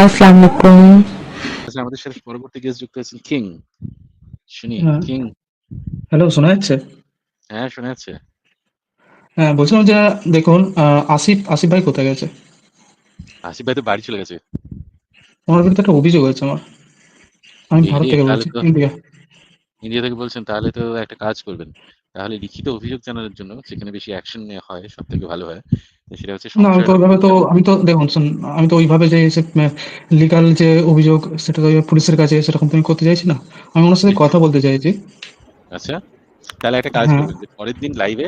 আসসালামু আলাইকুম। আচ্ছা, আমাদের সাথে পরবর্তী গেস্ট যুক্ত আছেন কিং। শুনি হ্যাঁ, কিং। হ্যালো শোনা যাচ্ছে? হ্যাঁ, শোনা যাচ্ছে। হ্যাঁ, বলছিলাম যে দেখুন আসিফ আসিফ ভাই কোথায় গেছে? আসিফ ভাই তো বাড়ি চলে গেছে। আমার বিরুদ্ধে একটা অভিযোগ হয়েছে আমার। আমি ভারত এহে, থেকে তাহলে বলছি, তো ইন্ডিয়া। ইন্ডিয়া থেকে বলছেন, তাহলে তো একটা কাজ করবেন। তাহলে লিখিত অভিযোগ জানানোর জন্য যেখানে বেশি অ্যাকশন নেওয়া হয় সব থেকে ভালো হয়। তো সেটা হচ্ছে না আমি সংসদের তো ওইভাবে তো এবং আমি তো দেখুন শুনুন, আমি তো ওইভাবে যে এসে লিগ্যাল যে অভিযোগ সেটা তো পুলিশের কাছে সেরকম তো আমি করতে চাইছি না। আমি ওনার সাথে কথা বলতে চাইছি। আচ্ছা, তাহলে একটা কাজ হ্যাঁ, করবেন যে পরের দিন লাইভে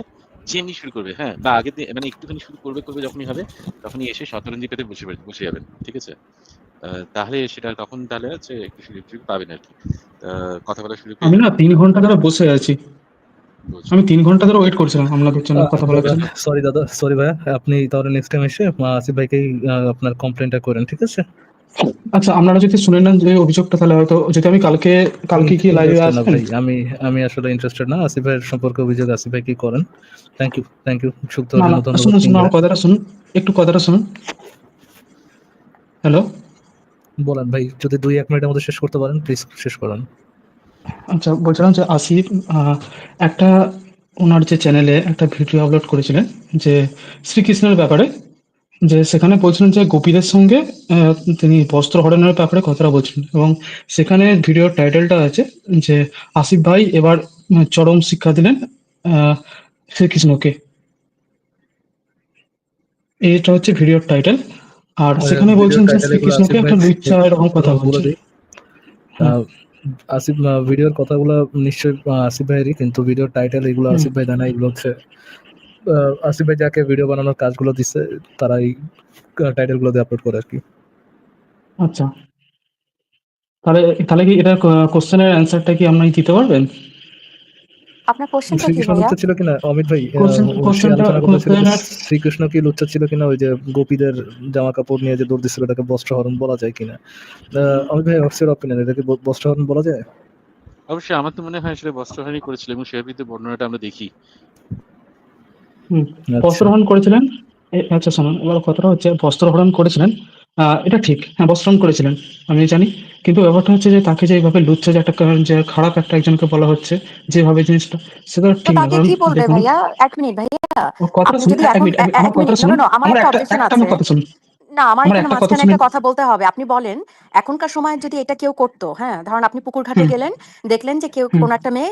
যেমনি শুরু করবে, হ্যাঁ, বা আগের দিন মানে একটুখানি শুরু করবে যখনই হবে তখনই এসে শতরঞ্জি পেতে বসে যাবেন, ঠিক আছে? তাহলে সেটা তখন তাহলে হচ্ছে একটু সুযোগ পাবেন আর কি। কথা বলার সুযোগ পেয়ে আমি না যাবেন। ৩ ঘন্টা ধরে বসে আছি। বুঝলাম। আমি ৩ ঘন্টা ধরে ওয়েট করছিলাম আপনাদের জন্য কথা বলার দাদা জন্য। সরি দাদা সরি ভাইয়া, আপনি তাহলে নেক্সট টাইম এসে আসিফ ভাইকেই আপনার কমপ্লেনটা করেন, ঠিক আছে? আচ্ছা আপনারা যদি শুনে নেন যে অভিযোগটা, তাহলে হয়তো যদি আমি কালকে কি লাইভে ইন্টারেস্টেড না আসবেন? ভাই, আমি আসলে ইন্টারেস্টেড না। আসিফ ভাইয়ের সম্পর্কে অভিযোগ আসিফ ভাই কি করেন। থ্যাংক ইউ যুক্ত না হওয়ার না জন্য ধন্যবাদ শুনুন কিং শুনুন, ভাই। আমার কথাটা শুনুন, একটু কথাটা শুনুন। হ্যালো। বলেন ভাই, যদি 2-1 মিনিটের মধ্যে শেষ করতে পারেন প্লিজ শেষ করেন। আচ্ছা বলছিলাম যে আসিফ একটা ওনার যে চ্যানেলে একটা ভিডিও আপলোড করেছিলেন যে শ্রীকৃষ্ণের ব্যাপারে, যে সেখানে বলছিলেন যে গোপীদের সঙ্গে আহ, তিনি বস্ত্র হরণের ব্যাপারে কথাটা বলছিলেন, এবং সেখানে ভিডিওর টাইটেলটা আছে যে আসিফ ভাই এবার চরম শিক্ষা দিলেন আহ, শ্রীকৃষ্ণকে। এটা হচ্ছে ভিডিওর টাইটেল। আর সেখানে ভিডিওর বলছেন যে টাইটেল এগুলো শ্রীকৃষ্ণকে আসিফ ভাই, একটা লুচ্চা এরকম কথা বলে বলছেন। দিই। হ্যাঁ। আহ, আসিফ ভিডিওর কথাগুলো নিশ্চয়ই আসিফ ভাইয়েরই, কিন্তু ভিডিওর টাইটেল এগুলো হুম। আসিফ ভাই দেয় না, এগুলো হচ্ছে আসিফ ভাই যাকে ভিডিও বানানোর কাজগুলো দিচ্ছে তারাই টাইটেল গুলো দিয়ে আপলোড করে আর কি। আচ্ছা, তাহলে তাহলে কি এটা কোশ্চেনের অ্যান্সারটা কি আপনি দিতে পারবেন? আপনার কোশ্চেনটা কি শ্রীকৃষ্ণ ভাইয়া? লুচ্চা ছিল কিনা অমিত ভাই, সে কোশ্চেনটা আলোচনা করতে ছিল যে কোশ্চেনের শ্রীকৃষ্ণ কি লুচ্চা ছিল কিনা, ওই যে গোপীদের জামা কাপড় নিয়ে যে দৌড় দিচ্ছিল এটাকে বস্ত্রহরণ বলা যায় কিনা। অমিত ভাই হোয়াটস ইউর অপিনিয়ন, এটাকে বস্ত্রহরণ বলা যায়? অবশ্যই আমার তো মনে হয় আসলে বস্ত্রহানি করেছিল এবং সে বর্ণনাটা আমরা দেখি। হুম, আচ্ছা, বস্ত্রহরণ করেছিলেন। আচ্ছা শুনুন, এবার কথাটা হচ্ছে বস্ত্রহরণ করেছিলেন। এটা ঠিক, হ্যাঁ বস্ত্রহরণ করেছিলেন, আমি জানি। কিন্তু ব্যাপারটা হচ্ছে যে তাকে যে এইভাবে লুচ্চা যে একটা যে খারাপ একটা একজনকে বলা হচ্ছে, যেভাবে জিনিসটা, সেটা তো ঠিক না। তাকে কারণ কি বলবে দেখুন, ভাইয়া? 1 মিনিট ভাইয়া। ওর কথাটা আপনি শুনুন, যদি এক এখন মিনিট এক মিনিট, আমার 1 মিনিট, কথাটা নো শুনুন। নো নো, আমার আমার একটা একটা অবজেকশন একটা আছে। আমার কথা শুনুন। না, আমার আমার এখানে একটা কথা মাঝখানে শুনুন। একটা কথা বলতে হবে। আপনি বলেন, এখনকার সময় যদি এটা কেউ করতো, হ্যাঁ, ধরুন আপনি পুকুর ঘাটে হুম গেলেন, দেখলেন যে কেউ হুম কোন একটা মেয়ে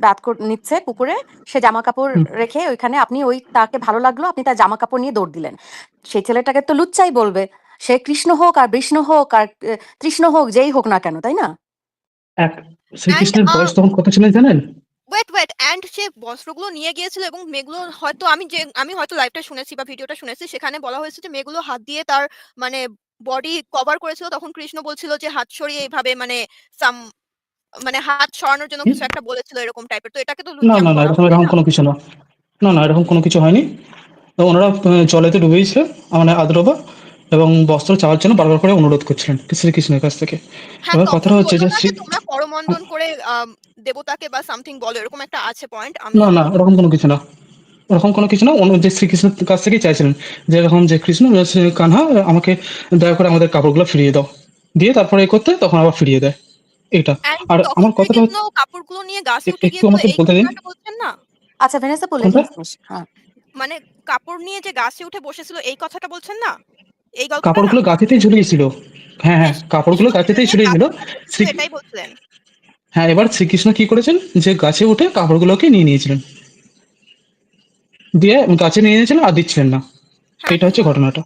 ব্যাথ নিচ্ছে পুকুরে, সে জামা কাপড় হুম। রেখে ওইখানে, আপনি ওই তাকে ভালো লাগলো, আপনি তার জামা কাপড় নিয়ে দৌড় দিলেন, সেই ছেলেটাকে তো লুচ্চাই বলবে। সে কৃষ্ণ হোক আর বিষ্ণু হোক আর তৃষ্ণ হোক, যেই হোক না কেন, তাই না? এক অ্যান্ড শ্রীকৃষ্ণের বয়স তখন কত ছিলেন জানেন? ওয়েট অ্যান্ড সে বস্ত্রগুলো নিয়ে গিয়েছিল এবং মেয়েগুলো হয়তো আমি হয়তো লাইভটা শুনেছি বা ভিডিওটা শুনেছি, সেখানে বলা হয়েছে যে মেয়েগুলো হাত দিয়ে তার মানে বডি কভার করেছিল, তখন কৃষ্ণ বলছিল যে হাত সরিয়ে এইভাবে মানে সাম মানে হাত সরানোর জন্য হুম? কিছু একটা বলেছিল এরকম টাইপের। তো এটাকে তো না না লুচ্চামি না, বলা এরকম হয়, তাই এরকম না? কোনো কিছু না। না না, এরকম কোনো কিছু হয়নি। তো ওনারা জলেতে ডুবেছিল, মানে আদ্রবা, এবং বস্ত্র চাওয়ার জন্য বারবার করে অনুরোধ করছিলেন শ্রীকৃষ্ণের কাছ থেকে। হ্যাঁ, এবার তখন কথাটা হচ্ছে বলল যে না যে তোমরা করমণ্ডন করে দেবতাকে বা সামথিং বলো, এরকম একটা আছে পয়েন্ট। আমি না না, ওরকম কোনো কিছু না। ওরকম কোনো কিছু না, যে শ্রীকৃষ্ণের কাছ থেকেই চাইছিলেন যে এরকম যে কৃষ্ণ কানহা, আমাকে দয়া করে আমাদের কাপড়গুলো ফিরিয়ে দাও, দিয়ে তারপরে এ করতে তখন আবার ফিরিয়ে দেয় এটা। অ্যান্ড আর তখন আমার কথাটা শ্রীকৃষ্ণ কাপড়গুলো নিয়ে গাছে উঠে একটু গিয়েছিল, আমাকে এই বলতে দিন। ঘটনাটা বলছেন না? আচ্ছা ভেনেসা বললেন কোনটা? Please please. হ্যাঁ। মানে কাপড় নিয়ে যে গাছে উঠে বসেছিল এই কথাটা বলছেন না? এই গল্পটা না? কাপড়গুলো গাছেতেই ঝুলিয়েছিল। হ্যাঁ হ্যাঁ, হ্যাঁ, কাপড়গুলো গাছেতেই কৃষ্ণচূড়াকে ঝুলিয়েছিল। গাছে উঠে বসেছিল শ্রী এটাই বলছিলেন? হ্যাঁ, এবার শ্রীকৃষ্ণ কি করেছেন, যে গাছে উঠে কাপড়গুলোকে নিয়ে নিয়েছিলেন, দিয়ে গাছে নিয়ে নিয়েছিলেন আর দিচ্ছিলেন না। হ্যাঁ, এটা ঠিক হচ্ছে বলেছেন। ঘটনাটা।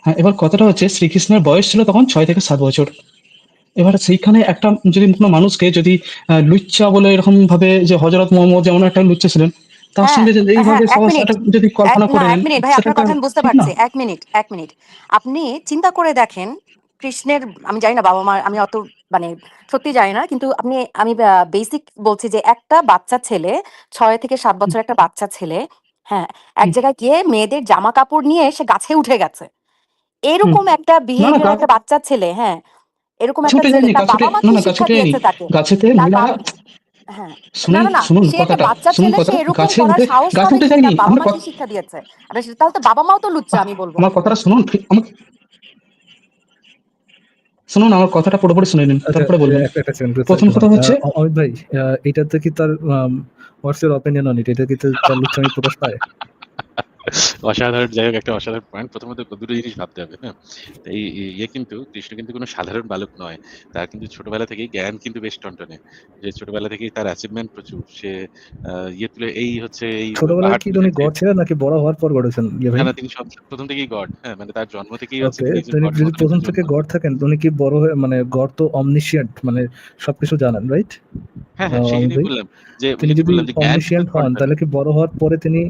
হ্যাঁ, এবার কথাটা হচ্ছে শ্রীকৃষ্ণের বয়স ছিল তখন 6 থেকে 7 বছর। এবার সেইখানে একটা যদি কোনো মানুষকে যদি লুচ্চা বলে এরকম ভাবে, যে হজরত মোহাম্মদ যেমন একটা লুচ্চা ছিলেন, তার হ্যাঁ, সঙ্গে যদি হ্যাঁ, এইভাবে ১ মিনিট। একটা যদি কল্পনা না করে ১ নেন, মিনিট ভাই, সেটা আপনার একটা কথা আমি বুঝতে ঠিক না। পারছি। ১ মিনিট, ১ মিনিট। আপনি চিন্তা করে দেখেন, কৃষ্ণের, আমি জানি না বাবা-মার, আমি অত মানে সত্যি জানি না। কিন্তু আমি বেসিক বলছি যে একটা বাচ্চা ছেলে, ৬ থেকে ৭ হুম, বছরের একটা বাচ্চা ছেলে, হ্যাঁ, এক হুম, জায়গায় গিয়ে মেয়েদের জামাকাপড় নিয়ে সে গাছে উঠে গেছে। হুম। এরকম একটা না না, বিহেভিয়ার একটা বাচ্চা ছেলে, হ্যাঁ, এরকম গাছে একটা উঠে ছেলে, যায়নি, তার গাছে উঠে বাবা-মা না কি না, গাছে শিক্ষা উঠে যায়নি। দিয়েছে তাকে? গাছেতে তার মহিলারা, হ্যাঁ। না, শুনুন না, না। শুনুন সে একটা কথাটা, বাচ্চা শুনুন ছেলে, সে কথাটা, এরকম গাছে করার উঠে, সাহস গাছে পাবে উঠে কি? যায়নি তার আমরা বাবা-মা কি শিক্ষা দিয়েছে? আরে তাহলে তো বাবা-মাও তো লুচ্চা, আমি বলব। আমার কথাটা শুনুন, আমাকে শুনুন আমার কথাটা পুরোপুরি শুনে নিন, আচ্ছা, তারপরে বলবেন। একটা সেকেন্ড প্রথম কথা হচ্ছে অমিত ভাই, এটাতে কি তার what's your opinion on it? এটা কি তার লুচ্চামি প্রকাশ পায়? অসাধারণ, যাই হোক, একটা অসাধারণ পয়েন্ট। প্রথমত দুটো জিনিস ভাবতে হবে, হ্যাঁ? তো ইয়ে কিন্তু কৃষ্ণ কিন্তু কোনো সাধারণ বালক নয়। তার কিন্তু ছোটবেলা থেকেই জ্ঞান কিন্তু বেশ টনটনে। যে ছোটবেলা থেকেই তার অ্যাচিভমেন্ট প্রচুর। সে ইয়ে তুলে এই হচ্ছে এই ছোটবেলায় পাহাড় কি তুলে উনি ফেলছে। গড ছিলেন নাকি বড় হওয়ার পর গড হয়েছেন ইয়ে না, ভাই? না, তিনি প্রথম থেকেই গড। হ্যাঁ, মানে তার জন্ম থেকেই হচ্ছে ওকে, তিনি তো একজন উনি গডের যদি মতন প্রথম একটা থেকে জন্ম। গড থাকেন, তো উনি কি বড় হয়ে, মানে গড তো অমনিশিয়েন্ট, মানে সবকিছু জানেন, রাইট? হ্যাঁ, হ্যাঁ, সেই অমিত জন্যই ভাই, বললাম যে ওই তিনি জন্যই যদি বললাম যে জ্ঞান কিন্তু অমনিশিয়েন্ট হন, টনটনে। তাহলে কি বড় হওয়ার পরে তিনি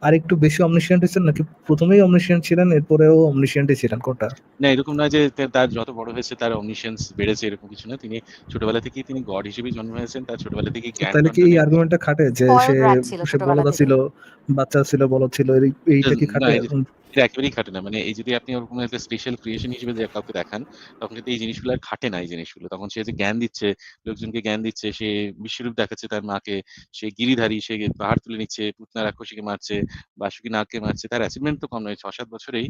আরেকটু বেশি অমনিশিয়েন্ট হয়েছেন, নাকি প্রথমেই অমনিশিয়েন্ট ছিলেন এরপরেও অমনিশিয়েন্টই ছিলেন, কোনটা? না, এরকম নয় যে তার যত বড় হয়েছে তার অমনিশেন্স বেড়েছে, এরকম কিছু না। তিনি ছোটবেলা থেকেই তিনি গড হিসেবেই জন্ম হয়েছেন। তার ছোটবেলা থেকেই তো জ্ঞান তাহলে কি এই টনটনে। আর্গুমেন্টটা খাটে যে সে স্পয়েলড ব্র্যাট ছিল সে ছোটবেলা বলদা ছিল, থেকেই। বাচ্চা ছিল, বলদ ছিল, এইটা কি না, খাটে? এটা একেবারেই খাটে না। মানে এই যদি আপনি ওরকম একটা স্পেশাল ক্রিয়েশন হিসেবে যে কাউকে দেখান, তখন কিন্তু এই জিনিসগুলো আর খাটে না এই জিনিসগুলো। তখন সে যে জ্ঞান দিচ্ছে, লোকজনকে জ্ঞান দিচ্ছে, সে বিশ্বরূপ দেখাচ্ছে তার মাকে, সে গিরিধারী, সে পাহাড় তুলে নিচ্ছে, পুতনা রাক্ষসীকে মারছে, বাসুকি নাগকে মারছে। তার অ্যাচিভমেন্ট তো কম নয়। ৬-৭ বছরেই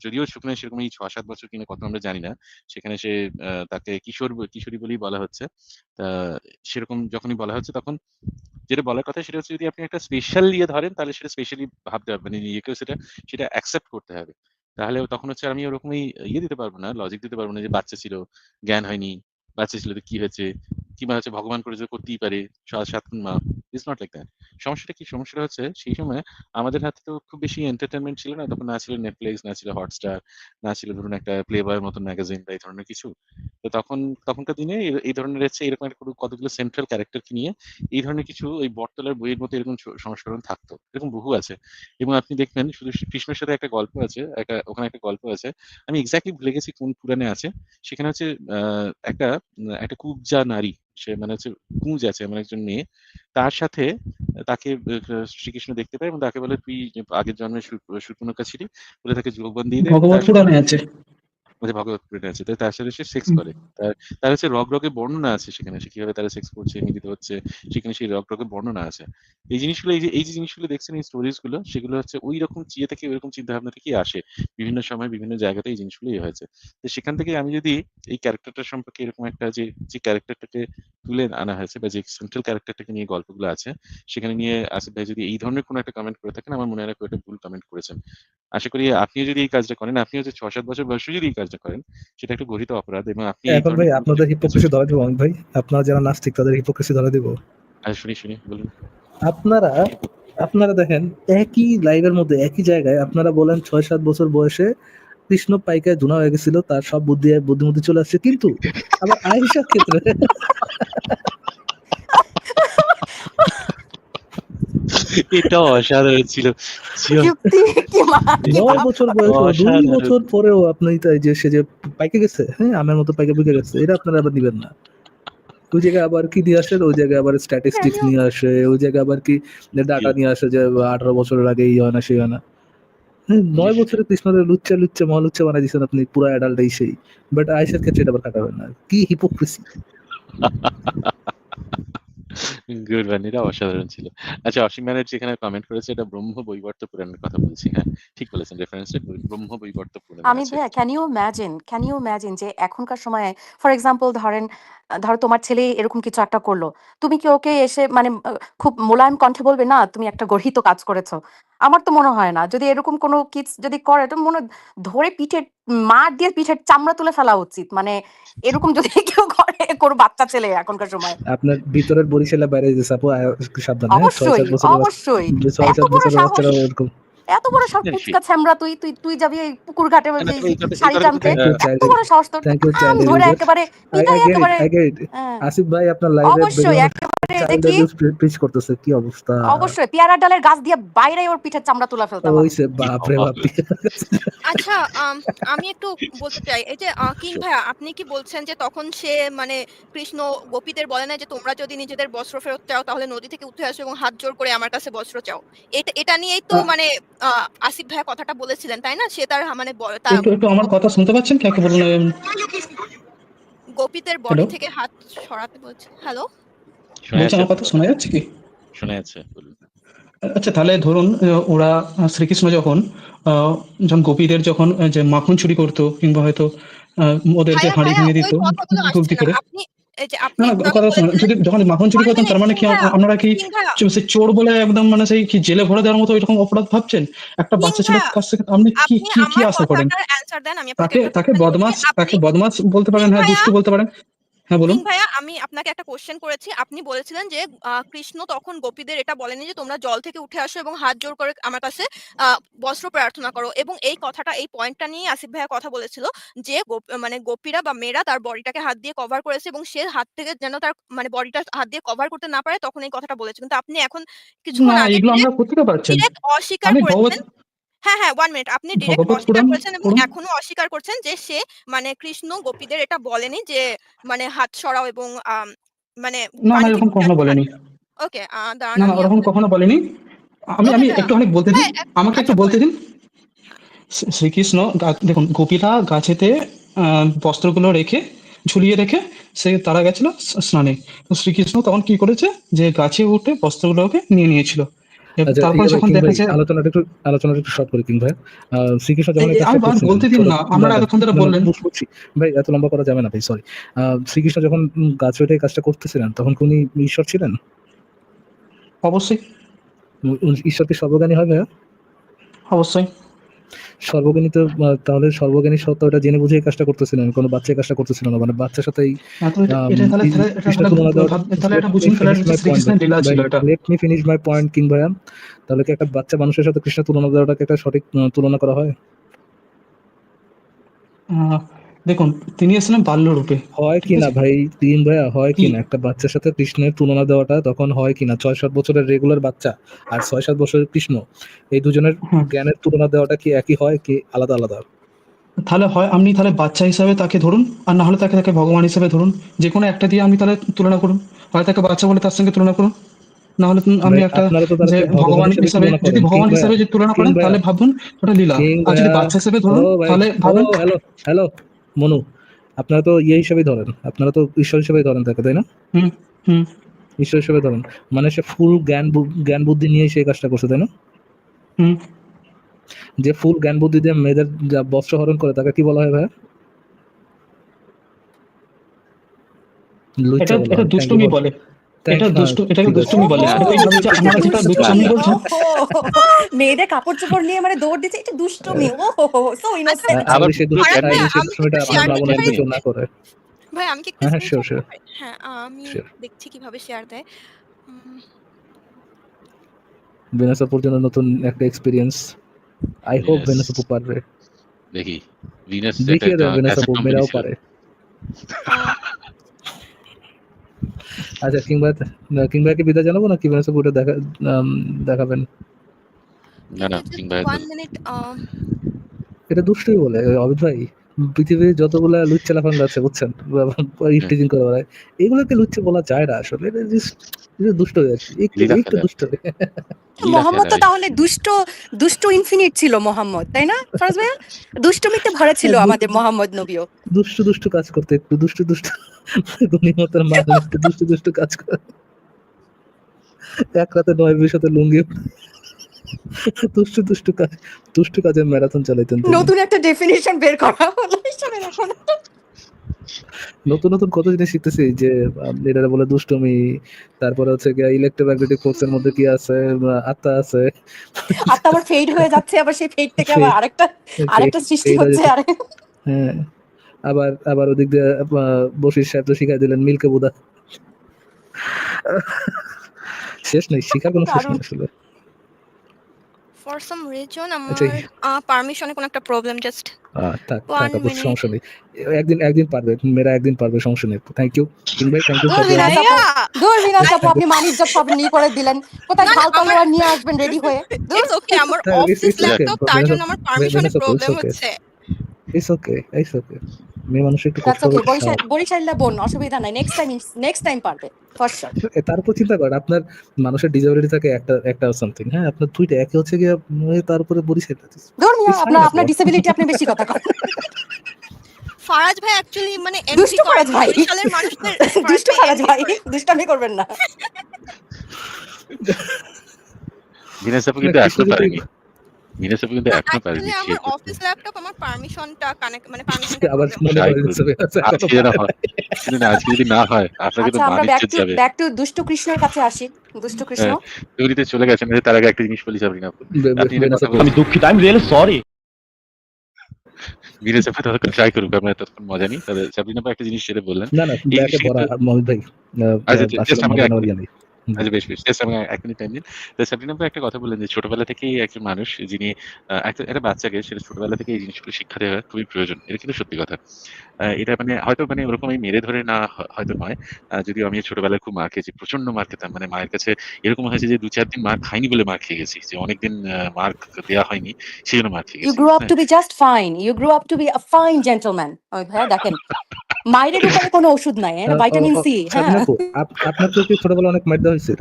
যদিও সুখনা সেরকম এই ৬-৭ বছর কিনা কত আমরা জানি না। সেখানে সে তাকে কিশোরী বলেই বলা হচ্ছে। তা সেরকম যখনই বলা হচ্ছে তখন যেটা বলার কথা সেটা হচ্ছে যদি আপনি একটা স্পেশাল ইয়ে ধরেন তাহলে সেটা স্পেশালি ভাবতে হবে। মানে নিজেকেও সেটা অ্যাকসেপ্ট করতে হবে। তাহলে তখন হচ্ছে আমি ওরকমই ইয়ে দিতে পারব না, লজিক দিতে পারব না যে বাচ্চা ছিল, জ্ঞান হয়নি। বাচ্চা ছিল তো কি হয়েছে? কিংবা হচ্ছে ভগবান করেছে করতেই পারে। ৭ খুন মা। It's not like that. সমস্যাটা কি? সমস্যাটা হচ্ছে সেই সময় আমাদের হাতে তো খুব বেশি এন্টারটেইনমেন্ট ছিল না। তখন না ছিল Netflix, না ছিল Hotstar, না ছিল ধরুন একটা Playboy এর মতন ম্যাগাজিন বা এই ধরনের কিছু। তো তখনকার দিনে এই ধরনের হচ্ছে এরকম একটা কতগুলো সেন্ট্রাল ক্যারেক্টারকে নিয়ে এই ধরনের কিছু ওই বটতলার বইয়ের মতো এরকম সংস্করণ থাকতো। এরকম বহু আছে। এবং আপনি দেখবেন শুধু কৃষ্ণের সাথে একটা গল্প আছে। ওখানে একটা গল্প আছে। আমি এক্সাক্টলি ভুলে গেছি কোন পুরাণে আছে। সেখানে হচ্ছে আ একটা কুব্জা নারী। সে মানে হচ্ছে কুঁজ আছে এমন একজন মেয়ে। তার সাথে তাকে শ্রীকৃষ্ণ দেখতে পায় এবং তাকে বলে, "তুই আগের জন্মে শূর্পণখা ছিলি।" বলে তাকে যৌবন দিয়ে দেয় এবং ভগবত তার সাথে পুরাণে আছে। ভগবত পুরাণে আছে। তার সাথে সে সেক্স হুম। করে। তার হচ্ছে রগের বর্ণনা আছে সেখানে। সে কিভাবে তারা সেক্স করছে, মিলিত হচ্ছে, সেখানে সেই রগের বর্ণনা আছে। এই জিনিসগুলো এই যে জিনিসগুলো দেখছেন এই স্টোরিজ গুলো সেগুলো হচ্ছে ঐরকম থেকে ঐরকম চিন্তাভাবনা থেকেই আসে। বিভিন্ন সময় বিভিন্ন জায়গাতে এই জিনিসগুলো ইয়ে হয়েছে। তো সেখান থেকে আমি যদি এই ক্যারেক্টারটা সম্পর্কে এরকম একটা যে ক্যারেক্টারটাকে তুলে আনা হয়েছে বা যে সেন্ট্রাল ক্যারেক্টারটাকে নিয়ে গল্পগুলো আছে, সেখানে নিয়ে আসিফ ভাই যদি এই ধরনের কোনো একটা কমেন্ট করে থাকেন, আমার মনে হয় না কেউ একটা ভুল কমেন্ট করেছেন। আশা করি আপনিও যদি এই কাজটা করেন, আপনিও যে ৬-৭ বছর বয়সেও যদি এই কাজটা করেন, সেটা একটা গর্হিত অপরাধ এবং আপনি এই এখন ভাই ধরনের কোনো কিছু আপনাদের করতেছেন। হিপোক্রেসি ধরা দিব অমিত ভাই, আপনারা যারা নাস্তিক তাদের হিপোক্রেসি ধরা দিব। শুনি বলুন। আপনারা আপনারা দেখেন, একই লাইভের মধ্যে একই জায়গায় আপনারা বলেন ৬-৭ বছর বয়সে কৃষ্ণ পাইকায় ধুনা হয়ে গেছিল, তার সব বুদ্ধিমতি চলে আসছে, কিন্তু আবার আয়েশার ক্ষেত্রে এটা অসাধারণ ছিল। যুক্তি কি কি ৯ বছর বয়সে ২ অসাধারণ। বছর পরেও আপনি তাই যে সে যে পাইকে গেছে, হ্যাঁ, আমের মতো পাইকে বুকে গেছে, এটা আপনারা আবার নিবেন না। ওই জায়গায় আবার কি দিয়ে আসেন, ওই জায়গায় আবার স্ট্যাটিস্টিক্স নিয়ে আসে, ওই জায়গায় আবার কি ডাটা নিয়ে আসে যে ১৮ বছরের আগে এই হয় না সেই হয় না। ৯ বছরে কৃষ্ণদের লুচ্চা মহালুচ্চা বানাই দিয়েছেন আপনি, পুরো অ্যাডাল্ট এই সেই। বাট আয়েশার ক্ষেত্রে এটা আবার খাটাবেন না। কি হিপোক্রেসি! গুড ওয়ান, এটা অসাধারণ ছিল। আচ্ছা, অসীম ব্যানার্জি এখানে কমেন্ট করেছে এটা ব্রহ্ম বৈবর্ত পুরাণের কথা বলছি। হ্যাঁ, ঠিক বলেছেন। রেফারেন্সটা ব্রহ্ম বৈবর্ত পুরাণে অমিত আছে। ভাইয়া, ক্যান ইউ ইমাজিন যে এখনকার সময়ে ফর এক্সাম্পল ধরো তোমার ছেলে এরকম কিছু একটা করলো, তুমি কি ওকে এসে মানে খুব মোলায়েম কণ্ঠে বলবে না তুমি একটা গর্হিত কাজ করেছো? আমার তো মনে হয় না। যদি এরকম কোনো কিডস যদি করে তো মনে হয় ধরে মার দিয়ে পিঠের চামড়া তুলে ফেলা উচিত। মানে এরকম যদি কেউ করে কোনো বাচ্চা ছেলে এখনকার সময়। আপনার ভিতরের বরিশালে বাইরে যেতে আপু, সাবধান, হ্যাঁ, ৬-৭ অবশ্যই, বছরের অবশ্যই। এত ৬-৭ বড় বছরের সাহস! বাচ্চারাও এরকম। এত বড় হ্যাঁ, কুচকা ছ্যামড়া, তুই তুই তুই যাবি এই পুকুর ঘাটে না, ওই তবে এই শাড়ি কথা কিন্তু টানতে? থ্যাংক ইউ এত চাইল্ড, বড় সাহস তোর! থ্যাংক ইউ থাম চাইল্ড ধরে এবিউজার। একেবারে পিটাই একেবারে। I get it. হ্যাঁ, আসিফ ভাই আপনার লাইভে অবশ্যই একেবারে যে চাইল্ড কি অ্যাবিউজ প্রিচ করতেছে, কি অবস্থা! অবশ্যই পেয়ারার ডালের গাছ দিয়ে বাইরে ওর পিঠের চামড়া তুলে ফেলতাম আমি। ওইসে বাপ রে বাপ! আচ্ছা, আমি একটু বলতে চাই, এই যে কিং Sure. ভাইয়া, আপনি কি বলছেন যে তখন সে মানে কৃষ্ণ গোপীদের বলে না যে তোমরা যদি নিজেদের বস্ত্র ফেরত চাও তাহলে নদী থেকে উঠে আসো এবং হাত জোড় করে আমার কাছে বস্ত্র চাও? এটা নিয়েই তো মানে আসিফ ভাইয়া কথাটা বলেছিলেন, তাই না? সে তার মানে একটু আমার কথা শুনতে পাচ্ছেন কি? একে বলুন। গোপীদের হ্যালো, বডি থেকে হাত সরাতে বলছে। হ্যালো? শোনা বলছি যাচ্ছে আমার কথা বলুন। শোনা যাচ্ছে কি? শোনা যাচ্ছে বলুন। আচ্ছা, তাহলে ধরুন ওরা শ্রীকৃষ্ণ যখন গোপীদের যখন যে মাখন চুরি করতো কিংবা হয়তো ওদেরকে ভাইয়া, হাঁড়ি ভাইয়া ভেঙে ওই দিত কথাগুলো আসছে তুলতি না। করে। আপনি এই যে না, আপনি না, একটু আগে কথা শোনো। বলেছিলেন যদি যখন মাখন চুরি 1 করতেন তার মিনিট মানে কিং কি ভাইয়া, আপনারা কি কিং ভাইয়া, সেই চোর বলে একদম মানে সেই কি জেলে ভরে দেওয়ার মতো এরকম অপরাধ ভাবছেন? একটা কিং বাচ্চা ছেলের ভাইয়া কাছ থেকে আপনি কি আপনি কি কি আমার আশা করেন? কথাটার অ্যানসার দেন। আমি আপনাকে তাকে একটা তাকে কোয়েশ্চেন করেছি। আপনি বদমাস বলতে কিং পারেন, হ্যাঁ, ভাইয়া দুষ্টু বলতে পারেন। হ্যাঁ, বলুন। কিং ভাইয়া আমি আপনাকে একটা কোয়েশ্চেন করেছি। আপনি বলেছিলেন যে কৃষ্ণ তখন গোপীদের এটা বলেনি যে তোমরা জল থেকে উঠে আসো এবং হাত জোড় করে আমার কাছে আ বস্ত্র প্রার্থনা করো। এবং এই কথাটা এই পয়েন্টটা নিয়েই আসিফ ভাইয়া কথা বলেছিল যে মানে গোপীরা বা মেয়েরা তার বডিটাকে হাত দিয়ে কভার করেছে এবং সে হাত থেকে যেন তার মানে বডিটা হাত দিয়ে কভার করতে না পারে তখন এই কথাটা বলেছে। কিন্তু আপনি এখন কিছুক্ষণ না, আগে এগুলো আমরা কোত্থেকে পাচ্ছেন? ডিরেক্ট অস্বীকার আপনি করেছিলেন। হ্যাঁ, হ্যাঁ, 1 মিনিট। আপনি ডিরেক্ট ভগবত অস্বীকার পুরাণ করেছেন এবং পড়ুন। এখনো অস্বীকার করছেন যে সে মানে কৃষ্ণ গোপীদের এটা বলেনি যে মানে হাত সরাও এবং মানে না, না, পানি থেকে এরকম উঠে কখনো আসতে বলেনি। পারবে না। ওকে, দাঁড়ান না, না, আমি ওরকম আপনাকে কখনো বলেনি। আমি ওকে আমি ভাইয়া। একটুখানি বলতে দিন। হ্যাঁ, আমাকে একটু আচ্ছা বলতে বলেন। দিন। শ্রীকৃষ্ণ দেখুন গোপীরা গাছেতে বস্ত্রগুলো রেখে ঝুলিয়ে রেখে তারা গেছিল স্নানে। তো শ্রীকৃষ্ণ তখন কি করেছে যে গাছে উঠে বস্ত্রগুলোকে নিয়ে নিয়েছিল। আচ্ছা, তারপরে ভাই যখন কিং ভাই দেখেছে আলোচনাটা একটু শর্ট করি কিং ভাই। শ্রীকৃষ্ণ যখন এই আমি কাজটা করছিলেন বলতে দিন ছোট না, আপনারা দাঁড়ান, এতক্ষণ ধরে না, না, বললেন। বুঝছি ভাই, এত লম্বা করা যাবে না ভাই, সরি। শ্রীকৃষ্ণ যখন গাছে উঠে এই কাজটা করতেছিলেন তখন কি উনি ঈশ্বর ছিলেন? অবশ্যই, ঈশ্বর কি সর্বজ্ঞানী হয় ভাইয়া? অবশ্যই। সর্বজ্ঞানী তো তাহলে সর্বজ্ঞানী সত্তা ওটা জেনে বুঝে এই কাজটা করতেছিলেন, কোনো বাচ্চা এই কাজটা করতেছিল না, মানে বাচ্চার সাথে এই হ্যাঁ, তো এটা তাহলে কৃষ্ণ তুলনা দেওয়া। তাহলে লেট এটা মি বুঝুন তাহলে ফিনিশ এটা হচ্ছে মাই পয়েন্ট শ্রীকৃষ্ণের লীলা ভাই, ছিল এটা। Let me finish my point king ভাইয়া। তাহলে কি একটা বাচ্চা মানুষের সাথে কৃষ্ণ তুলনা দেওয়াটাকে একটা সঠিক তুলনা করা হয়? আহ, দেখুন, তিনি এসেছিলেন বাল্যরূপে। হয় ঠিক কিনা আছে? ভাই, তিন ভাইয়া, হয় কি কিনা একটা বাচ্চার সাথে কৃষ্ণের তুলনা দেওয়াটা তখন হয় কিনা? 6-7 বছরের রেগুলার বাচ্চা আর 6-7 বছরের কৃষ্ণ, এই দুজনের হ্যাঁ, জ্ঞানের তুলনা দেওয়াটা কি একই হয় কি আলাদা আলাদা? তাহলে হয় আপনি তাহলে বাচ্চা হিসাবে তাকে ধরুন, আর না হলে তাকে তাকে ভগবান হিসেবে ধরুন। যে কোনো একটা দিয়ে আপনি তাহলে তুলনা করুন। হয় তাকে বাচ্চা বলে তার সঙ্গে তুলনা করুন, না হলে আপনি ভাই একটা আপনারা তো যে তাদেরকে ভগবান ভগবান হিসেবে হিসাবে, তুলনা যদি করেন কিং ভগবান ভাইয়া। হিসাবে যদি তুলনা কিং করেন ভাইয়া, তাহলে ভাবুন ওটা লীলা। কিং আর যদি ভাইয়া, বাচ্চা হিসেবে ও ধরুন ভাই, তাহলে ও ভাবেন। হ্যালো, হ্যালো মনু, আপনারা তো ইয়ে হিসেবেই ধরেন, আপনারা তো ঈশ্বর হিসেবেই ধরেন তাকে, তাই না? হুম, হুম, ঈশ্বর হিসেবে ধরেন, মানে সে ফুল জ্ঞান বুদ্ধি নিয়ে সেই কাজটা করছে, তাই না? হুম। যে ফুল জ্ঞান বুদ্ধি দিয়ে মেয়েদের যা বস্ত্র হরণ করে তাকে কি বলা হয় ভাইয়া? লুচ্চা এটা বলা এটা হয়। থ্যাংক ইউ দুষ্টুমি ফর, বলে। থ্যাংক, হ্যাঁ এটাকে ঠিক আছে। দুষ্টুমি বলে। ওহো! এটাকে এই যে আমরা যেটা আমি বলছি। ওহো! মেয়েদের কাপড়-চোপড় নিয়ে মানে দৌড় দিচ্ছে, এটা দুষ্টুমি। ওহো! সো আচ্ছা, ইনোসেন্ট। আবার আইলে সে পুরো জ্ঞান আইলে নিয়ে সে এসেছে। আমি কি দুষ্টুমিটা একটু আপনার শেয়ার করতে লাবণ্য জ্ঞান পারি? যদি নিয়ে। কেউ না করে। ভাই আমি কি একটু হ্যাঁ, হ্যাঁ, স্ক্রিন শিওর, শেয়ার শিওর, করতে পারি? হ্যাঁ, আমি শিওর। দেখছি কিভাবে শেয়ার দেয়। উম ভেনাস আপুর জন্য নতুন একটা experience. I hope Venus, Venus আপু পারবে। দেখি ভিনাস এটা দেখিয়ে একটা দেয় ভেনাস ক্যাসেট আপু, কোম্পানি মেয়েরাও ছিল। পারে। আ আচ্ছা কিংবা বিদায় জানাবো নাকি ভেনাস আপু ওটা দেখাবেন? না, না, জাস্ট কিংবা 1 মিনিট এটা দুষ্টুই বলে অমিত ভাই। পৃথিবীর যতগুলা লুচ্চা লাফাঙ্গা আছে বুঝছেন, ইফটিজিং করে বেড়ায়, এগুলোকে লুচ্চা বলা যায় না আসলে। এটা just দুষ্ট হয়ে আর কি, একটু লীলা একটু খেলা, দুষ্ট হয়ে। লীলা মোহাম্মদ খেলা তো আর কি। তাহলে দুষ্ট ইনফিনিট ছিল মোহাম্মদ, তাই না ফরাজ ভাইয়া? দুষ্টুমিতে ভরা ছিল হ্যাঁ, আমাদের মোহাম্মদ নবীও। দুষ্ট কাজ করতে, একটু দুষ্ট গণিমতের মানুষ একটু দুষ্ট কাজ করে। এক রাতে 9-20 লুঙ্গি দুষ্ট কাজ, দুষ্ট কাজের ম্যারাথন চালাইতেন তিনি। নতুন একটা ডেফিনিশন বের করা হলো এসবের এখন। নতুন কত জিনিস শিখতেছি যে এটারে বলে দুষ্টুমি, তারপরে হচ্ছে গিয়ে ইলেকট্রোম্যাগনেটিক ফোর্সের মধ্যে কি আছে, আত্মা আছে। আর তো আবার ফেড হয়ে যাচ্ছে, আবার সেই ফেড থেকে আবার ফে- আরেকটা সৃষ্টি ফেড হয়ে হচ্ছে। যেতে, আর হ্যাঁ। আবার ওদিক দিয়ে বশির সাহেব তো শিখাই দিলেন মিল্কে বুদা। শেষ নেই, শিখার কোনো শেষ দারুণ। নেই আসলে। ফর সাম রিজন আচ্ছা, আমার পারমিশনে কোনো একটা প্রবলেম জাস্ট থাক 1 আপু, মিনিট। সমস্যা নেই। একদিন পারবে, মেয়েরা একদিন পারবে, সমস্যা নেই। থ্যাংক ইউ কিং ভাই, থ্যাংক ইউ দূর ফর বিনাশ জয়েনিং। আপু, ভাইয়া দূর বিনাশ আপু, থ্যাংক ইউ। আপনি মানিজ্জত সব নিয়ে করে দিলেন। কোথায় না, না ঢাল আমার তলোয়ার নিয়ে আসবেন রেডি হয়ে। দূর। ইটস ওকে আমার অফিস ইটস যাক, ওকে ল্যাপটপ তার জন্য আমার পারমিশনে ইটস প্রবলেম ওকে, হচ্ছে। It's okay, it's okay. মেয়ে মানুষ একটু দ্যাটস কষ্ট ওকে। হবে তো স্বাভাবিক। বরিশাইল্লা বোন, অসুবিধা নাই। নেক্সট টাইম পারবে ফর শিওর। তার উপর চিন্তা করেন, আপনার মানুষের ডিসেবিলিটি থাকে একটা সামথিং, হ্যাঁ, আপনার দুইটা একে হচ্ছে গিয়ে তার উপরে বরিশাল। ধর মিয়া, ইটস ফাইন আপু। আপনার ডিসেবিলিটি, আপনি বেশি কথা কন। ফারাজ ভাই অ্যাকচুয়ালি মানে এনভি দুষ্টু করে ফারাজ ভাই, বরিশালের মানুষদের। দুষ্টু ফারাজ envy ভাই, করে। দুষ্টামি করবেন না। ভিনাস আপু না, কিন্তু কৃষ্ণ আসতে যদি পারেনি। মিনাস আপু কিন্তু না এখনো পারেনি অ্যাকচুয়ালি আমার শেয়ার করতে। অফিস ল্যাপটপ আমার পারমিশনটা কানেক্ট মানে পারমিশনটার আবার প্রবলেম মনে ট্রাই করে করুন। দিচ্ছে এখনো আজকে যেন পারে হয়, শুনুন আজকে যদি না হয় আপনাকে তো আচ্ছা, আমরা মান ব্যাক ইজ্জত টু যাবে। দুষ্টু কৃষ্ণের কাছে আসি। দুষ্টু কৃষ্ণ। থিওরিতে চলে গেছেন, তার আগে একটা জিনিস বলি সাবরিনা আপু। আপনি এটা বেনাস কথা আপু বলছেন, আমি দুঃখিত, I am really sorry. Miraj আপু ততক্ষণ ট্রাই করুক, আমরা ততক্ষণ মজা নিই। তবে সাবরিনা আপু একটা জিনিস যেটা বললেন, না না এই ব্যাকে জিনিসটা ভরা কিন্তু মহিত ভাই আচ্ছা আসলে জাস্ট আমাকে মজা এক নেওয়ার মিনিট, ইয়ে নেই জি। আচ্ছা বেশ জাস্ট আমাকে ১ মিনিট টাইম দিন। তো সাবরিনা আপু একটা কথা বললেন যে ছোটবেলা থেকেই একজন মানুষ যিনি একটা বাচ্চাকে সেটা ছোটবেলা থেকে এই জিনিসগুলো শিক্ষা দেওয়া খুবই প্রয়োজন। এটা কিন্তু সত্যি কথা। এটা মানে হয়তো মানে ওরকম এই মেরে ধরে না হয়তো নয়। যদিও আমি ছোটবেলায় খুব মার খেয়েছি। প্রচন্ড মার খেতাম। মানে মায়ের কাছে এরকম হয়েছে যে ২-৪ দিন মার খাইনি বলে মার খেয়ে গেছি। যে অনেকদিন মার দেয়া হয়নি, সেজন্য মার খেয়ে ইউ গেছি। গ্রো আপ হ্যাঁ? To be just fine. You grow up to be a fine gentleman. ওই ভাইয়া দেখেন, মাইরের উপরে কোনো ওষুধ নাই। এটা ভাইটামিন সি। হ্যাঁ। সাবিনা আপু আপনাকেও কি ছোটবেলা অনেক মার দেওয়া হয়েছিল?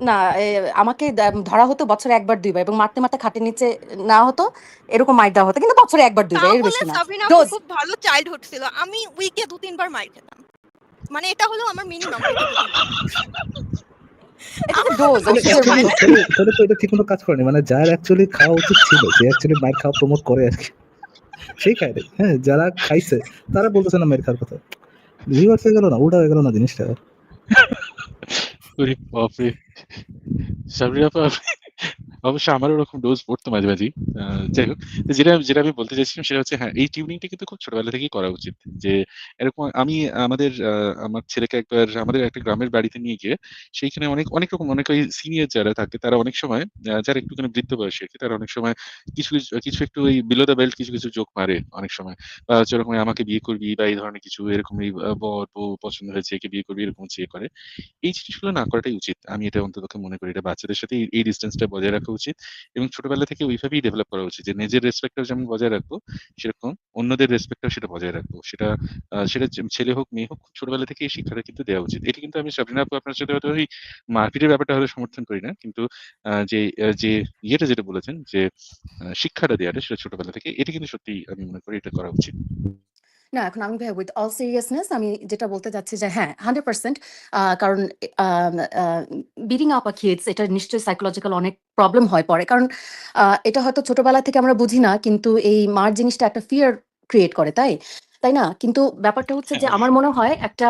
না, আমাকে ধরা হতো বছরে ১ বার ২ বার এবং মারতে, মারতে খাটের নিচে না হতো, এরকম মাইর দেওয়া হতো। কিন্তু বছরে ১ বার ২ বার, এর তাহলে বেশি না। সাবরিনা আপু ডোজ। খুব ভালো চাইল্ডহুড ছিল। আমি উইকে ২-৩ বার মাইর খেতাম। মানে এটা হলো আমার মিনিমাম উইকে ২-৩ বার। এটা তো আমার মতো ডোজ, তো কেউ ওষুধের হয় অ্যাকচুয়ালি না। ডোজ। তাহলে তো এটা ঠিক মতো কাজ করেনি। মানে যার অ্যাকচুয়ালি খাওয়া উচিত ছিল, যে অ্যাকচুয়ালি মাইর খাওয়া প্রমোট করে আরকি, সেই খায় নাই। হ্যাঁ, যারা খাইছে তারা বলতেছে না মাইর খাওয়ার কথা। রিভার্স হয়ে গেল না, উল্টা হয়ে গেল না জিনিসটা। ওরে বাপরে! সাবরিনা আপু অবশ্য আমারও ওরকম ডোজ পড়তো মাঝে, মাঝেই। যাই হোক। তো যেটা আমি বলতে চাইছিলাম সেটা হচ্ছে হ্যাঁ, এই টিউনিংটা কিন্তু খুব ছোটবেলা থেকেই করা উচিত। যে এরকম আমি আমার ছেলেকে একবার আমাদের একটা গ্রামের বাড়িতে নিয়ে গিয়ে সেইখানে অনেক রকম অনেক ওই সিনিয়র যারা থাকে তারা অনেক সময় যারা একটুখানি বৃদ্ধ বয়সী আরকি, তারা অনেক সময় কিছু একটু ওই বিলো দ্য বেল্ট কিছু জোক মারে অনেক সময়। বা হচ্ছে ওরকম আমাকে বিয়ে করবি বা এই ধরনের কিছু এরকম এই বর বউ পছন্দ হয়েছে একে বিয়ে করবি এরকম হচ্ছে করে। এই জিনিসগুলো না করাটাই উচিত। আমি এটা অন্ততপক্ষে মনে করি। এটা বাচ্চাদের সাথে এই ডিসট্যান্সটা বজায় রাখা উচিত এবং ছোটবেলা থেকে ওইভাবেই ডেভেলপ করা উচিত যে নিজের রেসপেক্টটাও যেমন বজায় রাখবো, সেরকম অন্যদের রেসপেক্টটাও সেটা বজায় রাখবো। সেটা ছেলে হোক, মেয়ে হোক, খুব ছোটবেলা থেকে এই শিক্ষাটা কিন্তু দেওয়া উচিত। এটা কিন্তু আমি সাবরিনা আপু আপনার সাথে হয়তো ওই মারপিটের ব্যাপারটা হয়তো সমর্থন করি না। কিন্তু যে ইয়েটা যেটা বলেছেন যে শিক্ষাটা দেওয়াটা সেটা ছোটবেলা থেকে, এটা কিন্তু সত্যিই আমি মনে করি এটা করা উচিত। না, এখন আমি ভাই উইথ অল সিরিয়াসনেস আমি যেটা বলতে চাচ্ছি যে হ্যাঁ, 100% কারণ আম আ বিটিং আপ আ কিডস এটা নিশ্চয়ই সাইকোলজিক্যাল অনেক প্রবলেম হয় পরে। কারণ এটা হয়তো ছোটবেলা থেকে আমরা বুঝি না, কিন্তু এই মার জিনিসটা একটা ফিয়ার ক্রিয়েট করে, তাই না? কিন্তু ব্যাপারটা হচ্ছে হ্যাঁ, যে আমার অবশ্যই। মনে হয় একটা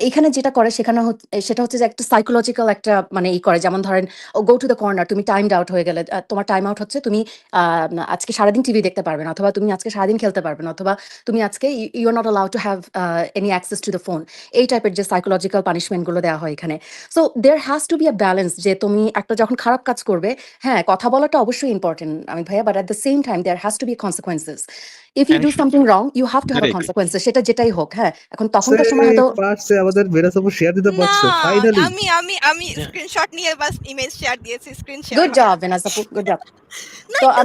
এইখানে যেটা করে সেখানে সেটা হচ্ছে যে একটা সাইকোলজিক্যাল একটা মানে করে, যেমন ধরেন গো টু দ্য কর্নার, তুমি টাইমড আউট হয়ে গেলে, তোমার টাইম আউট হচ্ছে তুমি আজকে সারাদিন টিভি দেখতে পারবে না, অথবা তুমি আজকে সারাদিন খেলতে পারবে না, অথবা তুমি আজকে you are not allowed to have any access to the phone. এই টাইপের যে সাইকোলজিক্যাল পানিশমেন্ট গুলো দেওয়া হয় এখানে। So there has to be a balance, যে তুমি একটা যখন খারাপ কাজ করবে, হ্যাঁ কথা বলাটা অবশ্যই ইম্পর্টেন্ট আমি ভাইয়া, but at the same time there has to be consequences. If you হ্যাঁ, ডু নিশ্চয়ই, সামথিং নিশ্চয়ই। Wrong you have to have that a I agree. Consequences, সেটা যেটাই হোক। হ্যাঁ, এখন সে তখনকার সময় হয়তো পারছে, আমাদের বেরাস আপু শেয়ার দিতে না, পারছে ফাইনালি। আমি স্ক্রিনশট নিয়ে বাস ইমেজ শেয়ার দিয়েছি। স্ক্রিন শেয়ার গুড হয় জব না। বেনাজ আপু, গুড জব। না তো এটা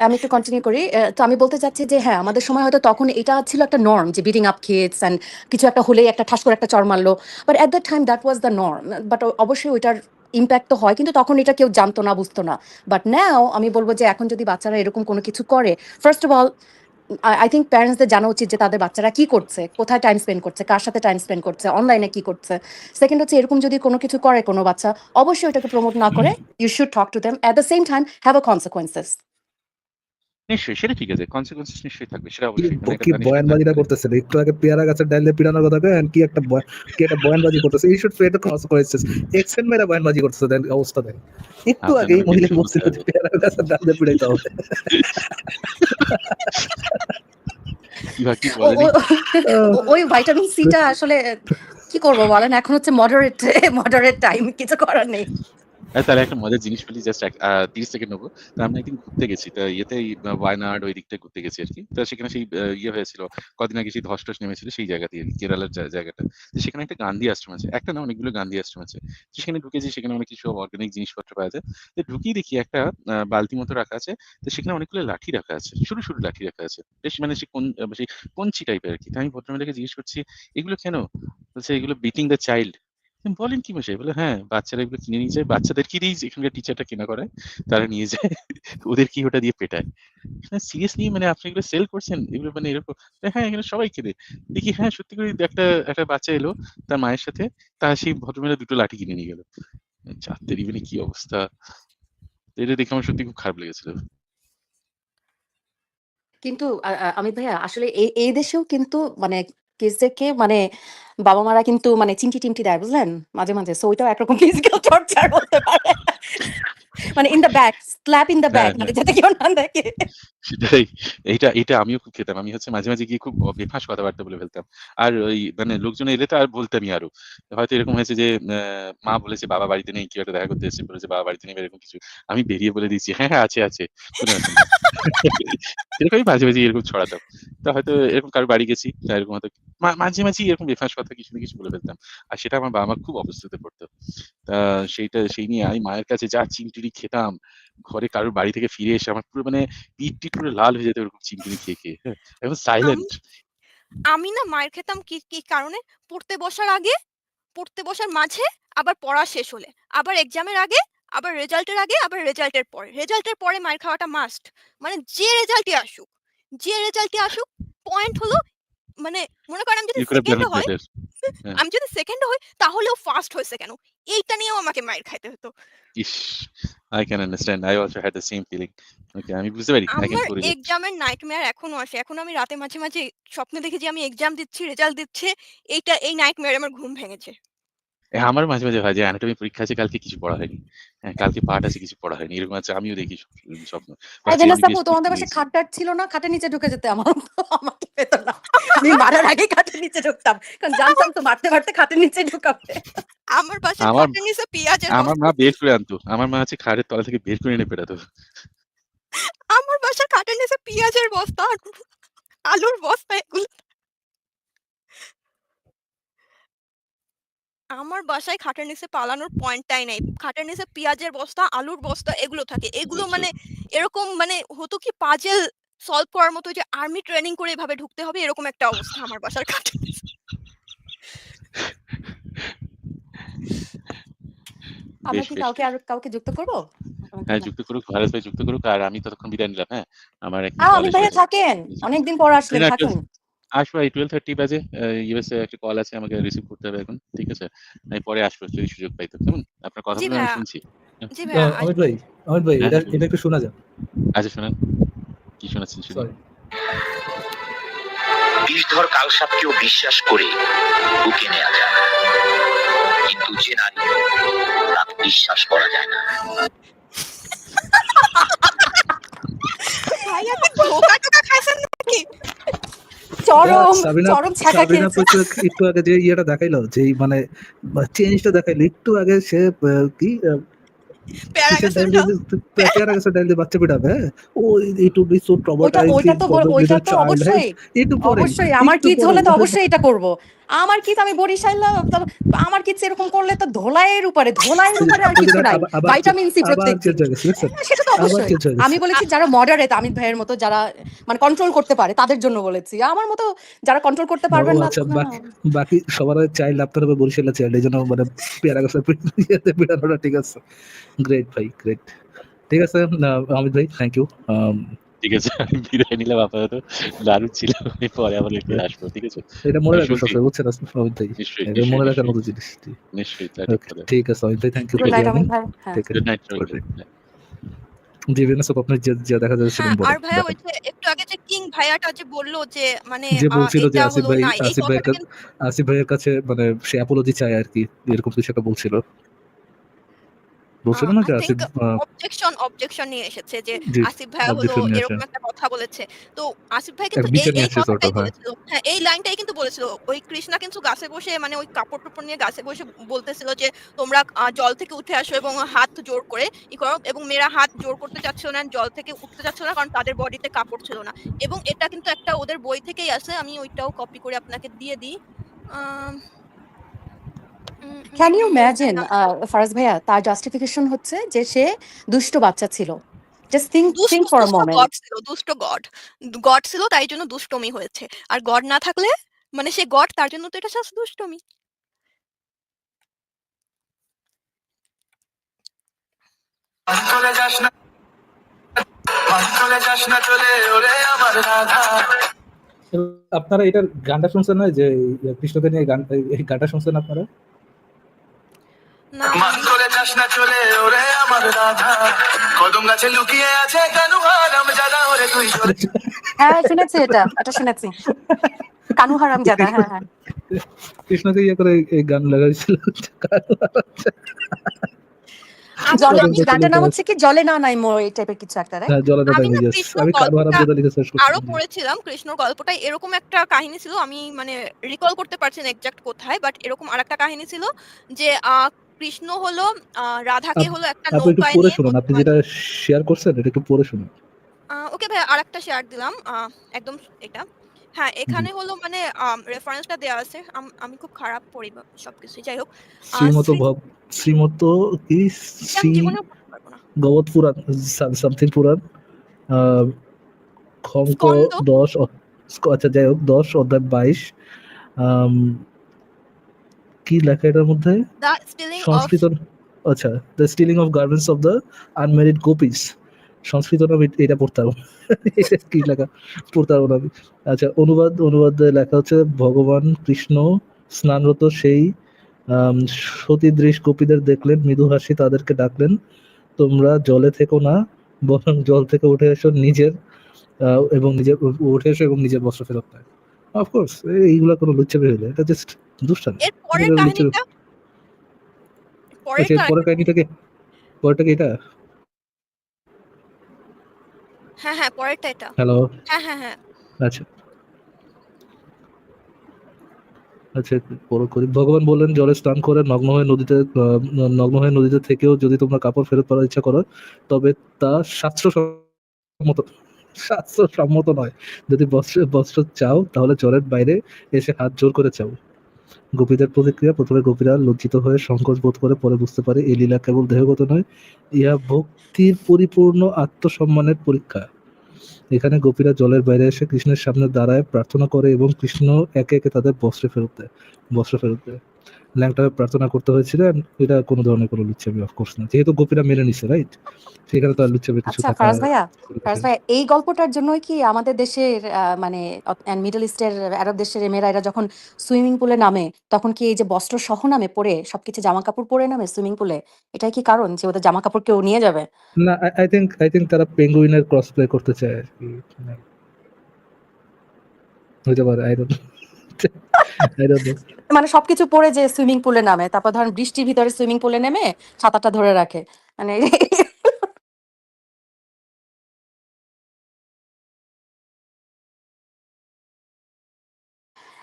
আমি একটু কন্টিনিউ করি। তো আমি বলতে চাচ্ছি যে হ্যাঁ, আমাদের সময় হয়তো তখন এটা ছিল একটা নর্ম যে বিটিং আপ কিডস অ্যান্ড কিছু একটা হলেই একটা ঠাস করে একটা চড় মারলো। But at that time that was the norm. But অবশ্যই ওইটার ইম্প্যাক্ট তো হয়, কিন্তু তখন এটা কেউ জানতো না, বুঝতো না। বাট নাও আমি বলবো যে এখন যদি বাচ্চারা এরকম কোনো কিছু করে, first of all I think প্যারেন্টসদের জানা উচিত যে তাদের বাচ্চারা কি করছে, কোথায় টাইম স্পেন্ড করছে, কার সাথে টাইম স্পেন্ড করছে, অনলাইনে কি করছে। সেকেন্ড হচ্ছে এরকম যদি কোনো কিছু করে কোনো বাচ্চা, অবশ্যই ওটাকে প্রমোট না করে you should talk to them at the same time have a consequences. নিশ্চয়ই সেটা ঠিক আছে। কনসিকুয়েন্সেস নিশ্চয়ই থাকবে। সেটা কি অবশ্যই। মানে একটা কি পানিশমেন্ট বয়ানবাজিটা থাকবে। করতেছেন একটু আগে, পেয়ারা গাছের ডাইলে পিটানোর কথা কয়, কি একটা কি একটা বয়ানবাজি করতেছে। এই শুড ফেট কনসিকুয়েন্সেস। এক্সেন মেরা বয়ানবাজি করতেছে, দেন অবস্থা দেন। একটু আগে আপনাকে এই আমাকে মহিলা বিষয় বলতে বলছিল যে হবে। পেয়ারা গাছের ডাইলে পিটাইতে হবে। কি ও ও বলেনি? ওই ভাইটামিন সিটা আসলে কি করবো বলেন, এখন হচ্ছে মডারেট মডারেট টাইম, কিছু করার নেই। তাহলে একটা মজার জিনিস বলি, জাস্ট ৩০ সেকেন্ড নেবো। তো আমরা একদিন ঘুরতে গেছি। তা ইয়েতে ওয়ায়নাড ওই দিকটায় ঘুরতে গেছি আরকি। তো সেখানে সেই ইয়ে হয়েছিল, কদিন আগে সেই ধস-টস নেমেছিল সেই জায়গাতেই আরকি, কেরালার জায়গাটা। তো সেখানে একটা গান্ধী আশ্রম আছে। একটা না, অনেকগুলো গান্ধী আশ্রম আছে। তো সেখানে ঢুকেছি, সেখানে অনেক কিছু অর্গানিক জিনিসপত্র পাওয়া যায়। তো ঢুকেই দেখি একটা বালতি মতো রাখা আছে। তো সেখানে অনেকগুলো লাঠি রাখা আছে। সরু লাঠি রাখা আছে। বেশ মানে সেই কঞ্চি টাইপের আরকি। তো আমি ভদ্রমহিলাকে জিজ্ঞেস করছি, "এগুলো কেন?" বলছে, "এগুলো বিটিং দ্য চাইল্ড।" বলেন কি মশাই? বলে, "হ্যাঁ, বাচ্চারা এগুলো কিনে নিয়ে যায়। বাচ্চাদেরকে দিয়েই এখানকার টিচারটা কেনা করায়। তারা নিয়ে যায়। ওদেরকেই ওটা দিয়ে পেটায়।" সিরিয়াসলি মানে আপনি এগুলো সেল করছেন? এগুলো মানে এরকম? হ্যাঁ, এখানে সবাই কেনে। দেখি হ্যাঁ, সত্যি করে একটা বাচ্চা এলো তার মায়ের সাথে। সেই ভদ্রমহিলা ২ টো লাঠি কিনে নিয়ে গেল। যাত্তেরি মানে কি অবস্থা! এটা দেখে আমার সত্যি খুব খারাপ লেগেছিল। কিন্তু অমিত ভাইয়া আসলে এই দেশেও কিন্তু মানে কিডসদেরকে মানে বাবা-মারা কিন্তু মানে চিমটি-টিমটি দেয় বুঝলেন? মাঝে, মাঝে। সো ওইটাও একরকম ফিজিক্যাল টর্চার হতে পারে। মানে in the back, slap in the back হ্যাঁ, মানে হ্যাঁ। যাতে কেউ না দেখে। সেটাই। এটা আমিও খুব খেতাম। আমি হচ্ছে মাঝে, মাঝে গিয়ে খুব বেফাঁস কথাবার্তা বলে ফেলতাম। আর ওই মানে লোকজন এলে তো আর বলতামই আরো। হয়তো এরকম হয়েছে যে মা বলেছে বাবা বাড়িতে নেই, কেউ একটা দেখা করতে এসেছে, বলেছে বাবা বাড়িতে নেই বা এরকম কিছু। আমি বেরিয়ে বলে দিয়েছি, "হ্যাঁ, হ্যাঁ, আছে। কোনো ব্যাপার না।" এরকমই মাঝে, মাঝে এরকম ছড়াতাম। তো হয়তো এরকম কারো বাড়ি গেছি, তা এরকম হয়তো মাঝে, মাঝেই এরকম বেফাঁস কথা কিছু না কিছু বলে ফেলতাম। আর সেটা আমার বাবা-মা খুব অপছন্দ করত। তা সেই নিয়ে আমি মায়ের কাছে যা চিমটিড়ি খেতাম, ঘরে কারোর বাড়ি থেকে ফিরে এসে আমার পুরো মানে পিঠ-টিঠ পুরো লাল হয়ে যেত ওরকম চিমটিড়ি খেয়ে। হ্যাঁ? একদম আমি সাইলেন্ট। আমি না মাইর খেতাম কি কারণে? পড়তে বসার আগে, পড়তে বসার মাঝে, আবার পড়া শেষ হলে। আবার এক্সামের আগে, আবার রেজাল্টের আগে, আবার রেজাল্টের পরে। রেজাল্টের পরে মাইর খাওয়াটা মাস্ট। মানে যে রেজাল্টই আসুক, পয়েন্ট হলো মানে মনে করেন আমি যদি you could have done second it হই বেটার। হ্যাঁ। আমি যদি সেকেন্ড হই তাহলেও ফার্স্ট হইছে কেন? এইটা নিয়েও আমাকে মাইর খাইতে হতো। ইস! I can understand. I also had the same feeling. Okay, আমি বুঝতে পারি। I can আমার totally এক্সামের নাইটমেয়ার এখনো আসে। এখন আমি রাতে মাঝে, মাঝে স্বপ্নে দেখি যে আমি এক্সাম দিচ্ছি, রেজাল্ট দিচ্ছে। এই নাইটমেয়ারে আমার ঘুম ভেঙেছে। আমারও মাঝে, মাঝে হয় যে অ্যানাটমি পরীক্ষা আছে কালকে কিছু পড়া হয়নি। হ্যাঁ, কালকে পাঠ আছে কিছু পড়া হয়নি। এরকম আছে আমিও দেখি স্বপ্ন। ভাবছি ভেনাস আপু এমবিবিএস পরীক্ষা তোমাদের দিয়ে বাসায় গেছি। খাট-টাট ছিল না? খাটের নিচে ঢুকে যেতে আমাকে পেত না। আমি মারার আগেই খাটের নিচে ঢুকতাম। কারণ আমার জানতাম তো মারতে, মারতে খাটের নিচে ঢুকাবে। আমার বাসার আমার খাটের নিচে পেঁয়াজের আমার বস্তা মা বের করে আনতো। আমার মা হচ্ছে খাটের তলা থেকে বের করে এনে পেটাতো। আমার বাসার খাটের নিচে পেঁয়াজের বস্তা, আলুর বস্তা এগুলো আমার বাসায় খাটের নিচে পালানোর পয়েন্টটাই নাই। খাটের নিচে পেঁয়াজের বস্তা, আলুর বস্তা এগুলো থাকে। এগুলো বুঝছো? মানে এরকম মানে হতো কি পাজল সলভ করার মতো যে আর্মি ট্রেনিং করে এভাবে ঢুকতে হবে এরকম একটা অবস্থা আমার বাসার খাটের নিচে। আমরা বেশ, কি বেশ। কাউকে যুক্ত করব? হ্যাঁ, যুক্ত করুক, ভারত ভাই যুক্ত করুক। আর আমি ততক্ষণ বিদায় নিলাম, হ্যাঁ? আমার একটি কল অমিত এসে ভাইয়া গেছে। থাকেন। জি। অনেকদিন পর আসলেন, না থাকেন। আসবো এই 12:30 বাজে। ইউএসএ একটা কল আছে আমাকে রিসিভ করতে হবে এখন। ঠিক আছে? আমি পরে আসবো যদি সুযোগ পাই তো। কেমন? আপনার জি কথাগুলো আমি ভাইয়া, শুনছি। হ্যাঁ, জি ভাইয়া অমিত আসবো। ভাই, অমিত ভাই হ্যাঁ, এটা বলুন। এটা একটু শোনা যাক। আচ্ছা শোনান। কি শোনাচ্ছেন শুনি? সরি। বিষধর কালসাপকেও বিশ্বাস করে বুকে নেওয়া যায়, কিন্তু যে নারী তাকে বিশ্বাস করা যায় না। ভাইয়া কি ধোঁকা-টোকা খাইছেন নাকি? সাবিনা চরম ছ্যাঁকা সাবিনা খেয়েছে। আপু একটু আগে যে ইয়েটা দেখাইলো যে মানে চেঞ্জটা দেখাইলো একটু আগে সে কি কিসের প্যারাগাছের ডাইল ডাল। দিয়ে প্যারাগাছের ডাইল দিয়ে বাচ্চা পিটাবে, হ্যাঁ? ও ইট উড বি সো ওইটা ওইটা ট্রমাটাইজিং তো ফর দ্য ওইটা লিটল তো চাইল্ড, হ্যাঁ? অবশ্যই একটু পরেই অবশ্যই আমার একটু কিডস হলে পরেই তো অবশ্যই এটা করব। আমার কিডস আমি বরিশাইলা আমার কিডস এরকম করলে তো ধোলাইয়ের উপরে আর আপনি কিছু যেটা নাই। আবার ভাইটামিন সি আবার প্রত্যেক দিন। চেঞ্জ হয়ে গেছে, দেখছেন? সেটা তো আবার অবশ্যই। চেঞ্জ হয়ে আমি গেছে। বলেছি যারা মডারেট আমিত ভাইয়ের মতো যারা মানে কন্ট্রোল করতে পারে তাদের জন্য বলেছি। আমার মতো যারা কন্ট্রোল করতে না, ও পারবেন না আচ্ছা, না। বাকি বাকি সবার চাইল্ড আপনার হবে বরিশালের চাইল্ড, এই জন্য মানে প্যারাগাছের ইয়েতে পিটানোটা ঠিক আছে। গ্রেট ভাই, গ্রেট। ঠিক আছে অমিত ভাই, থ্যাংক ইউ। ঠিক আছে, আমি বিদায় নিলাম আপাতত। দারুণ ছিল। পরে আবার একদিন আসবো। ঠিক আছে? এটা মনে রাখবেন শুনছি। সবসময়, বুঝছেন অমিত ভাই? নিশ্চয়ই, এটা নিশ্চয়ই, মনে রাখার নিশ্চয়ই। মতো জিনিস। নিশ্চয়ই। ওকে, ঠিক আছে অমিত ভাই, থ্যাংক ইউ ঠিক গুড ফর আছে। Night joining. অমিত ভাই। হ্যাঁ। Take good night care. সবাইকে। জি ভেনাস আপু, আপনি যা দেখা যাচ্ছিলেন হ্যাঁ, আর বলেন, ভাইয়া ওই দেখেন। যে একটু আগে যে কিং ভাইয়াটা যে বলল যে মানে যে বলছিল যে এটা হলো না এই কথাটা কিন্তু আসিফ ভাইয়ের কাছে মানে সে অ্যাপোলজি চায় আর কি, এরকম কিছু একটা বলছিল না আই যে থিংক আসিফ অবজেকশন নিয়ে এসেছে যে জি আসিফ ভাইয়া হলো অবজেকশন নিয়ে আসে, এরকম একটা কথা বলেছে। তো আসিফ ভাই এক কিন্তু এই বিচার নিয়ে এই আসছে সর্ট কথাটাই অফ, হ্যাঁ। বলেছিল। হ্যাঁ, এই লাইনটাই কিন্তু বলেছিল। ওই কৃষ্ণা কিন্তু গাছে বসে মানে ওই কাপড়-টাপড় নিয়ে গাছে বসে বলতেছিল যে তোমরা জল থেকে উঠে আসো এবং হাত জোড় করে করো এবং মেয়েরা হাত জোড় করতে চাচ্ছিল না, জল থেকে উঠতে চাচ্ছিল না কারণ তাদের বডিতে কাপড় ছিল না। এবং এটা কিন্তু একটা ওদের বই থেকেই আছে। আমি ওইটাও কপি করে আপনাকে দিয়ে দিই। আম ক্যান ইউ বইটার ইমাজিন নাম ফারাজ ভাইয়া তার জাস্টিফিকেশন হচ্ছে যে সে দুষ্ট বাচ্চা ছিল। জাস্ট দুষ্ট থিংক ফর আ দুষ্ট মোমেন্ট। গড ছিল, দুষ্ট গড। গড ছিল তাই জন্য দুষ্টমি হয়েছে। আর গড না থাকলে মানে সে গড তার জন্য তো এটা জাস্ট দুষ্টমি। চলে যাস না, চলে যাস না, চলে ওরে আমার রাধা। আপনারা এটার গানটা শুনছেন না, যে কৃষ্ণকে নিয়ে গান, এই গানটা শুনছেন আপনারা? না চলে যাস না চলে ওরে আমার রাধা, কদম গাছে লুকিয়ে আছে কেন হারাম জাদা ওরে তুই চলে। হ্যাঁ শুনেছি, এটা শুনেছি, কানু হারাম জাদা। হ্যাঁ হ্যাঁ কৃষ্ণকে ইয়ে করে এই গান লাগাইছিল। জলে, আমি গানটার নাম হচ্ছে কি জলে না নাই মোর, এই টাইপের কিছু একটা, রাইট? হ্যাঁ, জলাটা আমি টাইম, না ইয়েস। কৃষ্ণর আমি কানু হারাম গল্পটা জাদা লিখে সার্চ আরো করছিলাম। পড়েছিলাম। কৃষ্ণর গল্পটা এরকম একটা কাহিনী ছিল, আমি মানে রিকল করতে পারছি না এক্সাক্ট কোথায়, বাট এরকম আরেকটা কাহিনী ছিল যে কৃষ্ণ হলো রাধাকে হলো একটা আপনি একটু নৌকায় পড়ে নিয়ে শুনুন, আপনি যেটা শেয়ার করছেন এটা একটু পড়ে শুনুন। ওকে ভাই, আরেকটা শেয়ার দিলাম একদম এটা। হ্যাঁ, জি। এখানে হলো মানে রেফারেন্সটা দেয়া আছে। আমি খুব খারাপ পড়ি সবকিছু। যাই হোক, শ্রীমত কি আমি শ্রী জীবনেও পড়তে পারবো না। গবৎ পুরাণ, সামথিং পুরাণ, আহ, খঙ্ক স্কন্দ 10 আচ্ছা যাই হোক 10 অধ্যায় 22, আম, কি লেখা এটার মধ্যে? দ্য স্টিলিং অফ সংস্কৃত, আচ্ছা, the stealing of garments of the unmarried gopis. Sanskrit নাম এটা পড়তে পারবো না। এটা কি লেখা পড়তে পারবো না আমি। আচ্ছা, অনুবাদে লেখা হচ্ছে ভগবান কৃষ্ণ স্নানরত সেই সতীদৃশ গোপীদের দেখলেন, মৃদু হাসি তাদেরকে ডাকলেন, তোমরা জলে থেকো না, বরং জল থেকে উঠে এসো নিজের নিজের বস্ত্র ফেরত নেয়। অফকোর্স এইগুলা কোনো লুচ্চামি হইলে এটা জাস্ট দুষ্টামি। এর পরের এটা লুচ্চামি। কাহিনীটা, পরের আচ্ছা, পরের কাহিনীটাকে পরেরটা কি এটা? হ্যাঁ, পরেরটা এটা। হ্যালো, হ্যাঁ। আচ্ছা আচ্ছা, পরে করি। ভগবান বললেন, জলে স্নান করে নগ্ন হয়ে নদীতে থেকেও যদি তোমরা কাপড় ফেরত পাওয়ার ইচ্ছা করো, তবে তা শাস্ত্রসম্মত নয়। যদি বস্ত্র চাও তাহলে জলের বাইরে এসে হাত জোর করে চাও। গোপীদের প্রতিক্রিয়া: প্রথমে গোপীরা লজ্জিত হয়ে সংকোচ বোধ করে, পরে বুঝতে পারে এই লীলা কেবল দেহগত নয়, ইহা ভক্তির পরিপূর্ণ আত্মসম্মানের পরীক্ষা। এখানে গোপীরা জলের বাইরে এসে কৃষ্ণের সামনে দাঁড়ায়, প্রার্থনা করে এবং কৃষ্ণ একে একে তাদের বস্ত্র ফেরত দেয়। ল্যাংটাকে প্রার্থনা করতে হয়েছিল, and এটা কোনো ধরনের কোনো লুচ্চামি অফকোর্স না, যেহেতু গোপীরা মেনে নিছে, রাইট? সেখানে তো আর লুচ্চামি কিছু আচ্ছা থাকা। ফারাজ ভাইয়া, এই গল্পটার জন্যই কি আমাদের দেশের মানে মিডল ইস্টের আরব দেশের মেয়েরা এরা যখন সুইমিং পুলে নামে তখন কি এই যে বস্ত্র সহ নামে পরে, সবকিছু জামা কাপড় পরে নামে সুইমিং পুলে? এটাই কি কারণ যে ওদের জামা কাপড় কেউ নিয়ে যাবে? না, আই থিঙ্ক তারা পেঙ্গুইনের ক্রস প্লে করতে চায় আর কি। হতে পারে, আই ডোন্ট নো। মানে সবকিছু পরে যে সুইমিং পুলে নামে, তারপর ধরেন বৃষ্টির ভিতরে সুইমিং পুলে নেমে ছাতাটা ধরে রাখে, মানে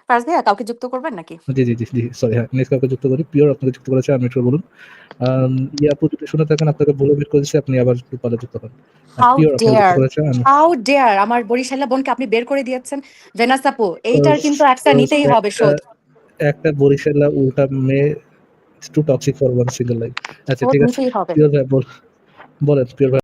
ফারাজ ভাইয়া কাউকে যুক্ত করবেন নাকি? জি, সরি, হ্যাঁ, নেক্সট কাউকে যুক্ত করি। পিওর আপনাকে যুক্ত করেছে, আমি একটু বলুন। আপু যদি শুনে থাকেন, আপনাকে বলে বের করে দিচ্ছি, আপনি আবার পালে যুক্ত করেন। হাউ পিওর আপনাকে যুক্ত ডেয়ার, করেছে আমি। হাউ ডেয়ার আমার বরিশালা বোনকে আপনি বের করে দিয়েছেন। ভেনাস আপু, এইটার কিন্তু একটা নিতেই হবে শোধ। একটা বরিশালা উল্টা মেয়ে, too toxic for one single life. আচ্ছা শোধ ঠিক আছে, নিতেই হবে। পিওর ভাই বলেন, পিওর ভাই।